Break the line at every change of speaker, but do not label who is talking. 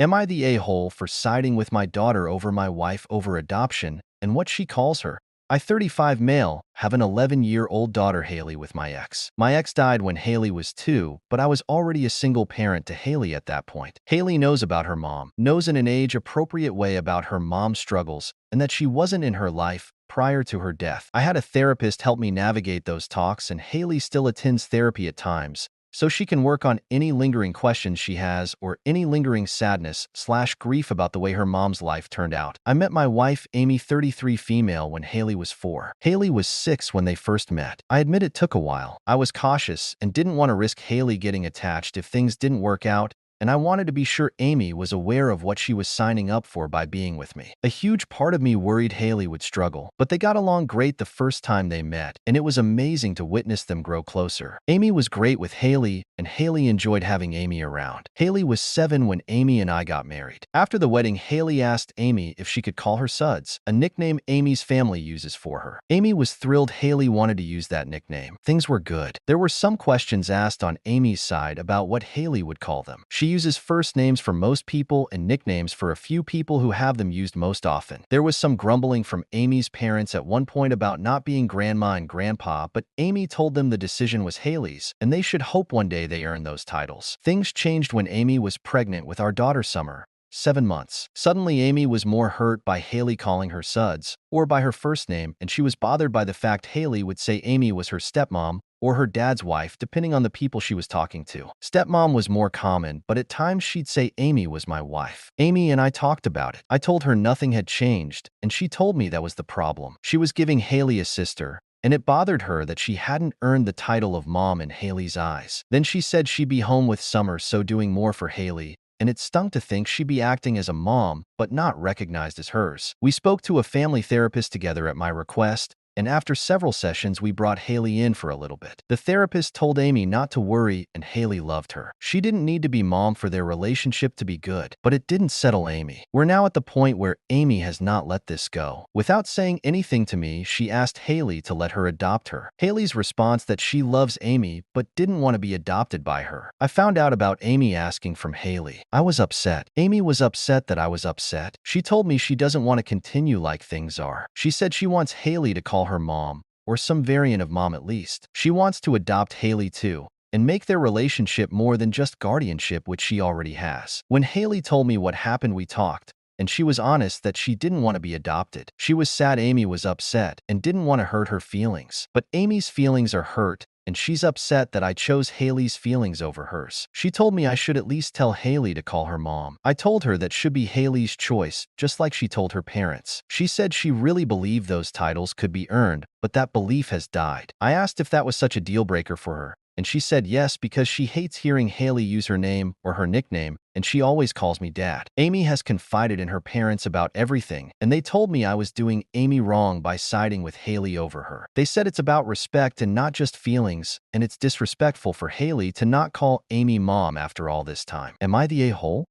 Am I the a-hole for siding with my daughter over my wife over adoption and what she calls her? I, 35 male, have an 11-year-old daughter Haley with my ex. My ex died when Haley was 2, but I was already a single parent to Haley at that point. Haley knows about her mom, knows in an age-appropriate way about her mom's struggles, and that she wasn't in her life prior to her death. I had a therapist help me navigate those talks, and Haley still attends therapy at times, so she can work on any lingering questions she has or any lingering sadness/grief about the way her mom's life turned out. I met my wife, Amy, 33 female, when Haley was 4. Haley was 6 when they first met. I admit it took a while. I was cautious and didn't want to risk Haley getting attached if things didn't work out, and I wanted to be sure Amy was aware of what she was signing up for by being with me. A huge part of me worried Haley would struggle, but they got along great the first time they met, and it was amazing to witness them grow closer. Amy was great with Haley, and Haley enjoyed having Amy around. Haley was 7 when Amy and I got married. After the wedding, Haley asked Amy if she could call her Suds, a nickname Amy's family uses for her. Amy was thrilled Haley wanted to use that nickname. Things were good. There were some questions asked on Amy's side about what Haley would call them. She uses first names for most people and nicknames for a few people who have them used most often. There was some grumbling from Amy's parents at one point about not being grandma and grandpa, but Amy told them the decision was Haley's, and they should hope one day they earn those titles. Things changed when Amy was pregnant with our daughter Summer, 7 months. Suddenly, Amy was more hurt by Haley calling her Suds, or by her first name, and she was bothered by the fact Haley would say Amy was her stepmom or her dad's wife, depending on the people she was talking to. Stepmom was more common, but at times she'd say Amy was my wife. Amy and I talked about it. I told her nothing had changed, and she told me that was the problem. She was giving Haley a sister, and it bothered her that she hadn't earned the title of mom in Haley's eyes. Then she said she'd be home with Summer, so doing more for Haley, and it stung to think she'd be acting as a mom, but not recognized as hers. We spoke to a family therapist together at my request, and after several sessions, we brought Haley in for a little bit. The therapist told Amy not to worry, and Haley loved her. She didn't need to be mom for their relationship to be good, but it didn't settle Amy. We're now at the point where Amy has not let this go. Without saying anything to me, she asked Haley to let her adopt her. Haley's response that she loves Amy, but didn't want to be adopted by her. I found out about Amy asking from Haley. I was upset. Amy was upset that I was upset. She told me she doesn't want to continue like things are. She said she wants Haley to call her mom, or some variant of mom at least. She wants to adopt Haley too, and make their relationship more than just guardianship, which she already has. When Haley told me what happened, we talked, and she was honest that she didn't want to be adopted. She was sad Amy was upset and didn't want to hurt her feelings. But Amy's feelings are hurt, and she's upset that I chose Haley's feelings over hers. She told me I should at least tell Haley to call her mom. I told her that should be Haley's choice, just like she told her parents. She said she really believed those titles could be earned, but that belief has died. I asked if that was such a deal breaker for her, and she said yes, because she hates hearing Haley use her name or her nickname, and she always calls me Dad. Amy has confided in her parents about everything, and they told me I was doing Amy wrong by siding with Haley over her. They said it's about respect and not just feelings, and it's disrespectful for Haley to not call Amy mom after all this time. Am I the a-hole?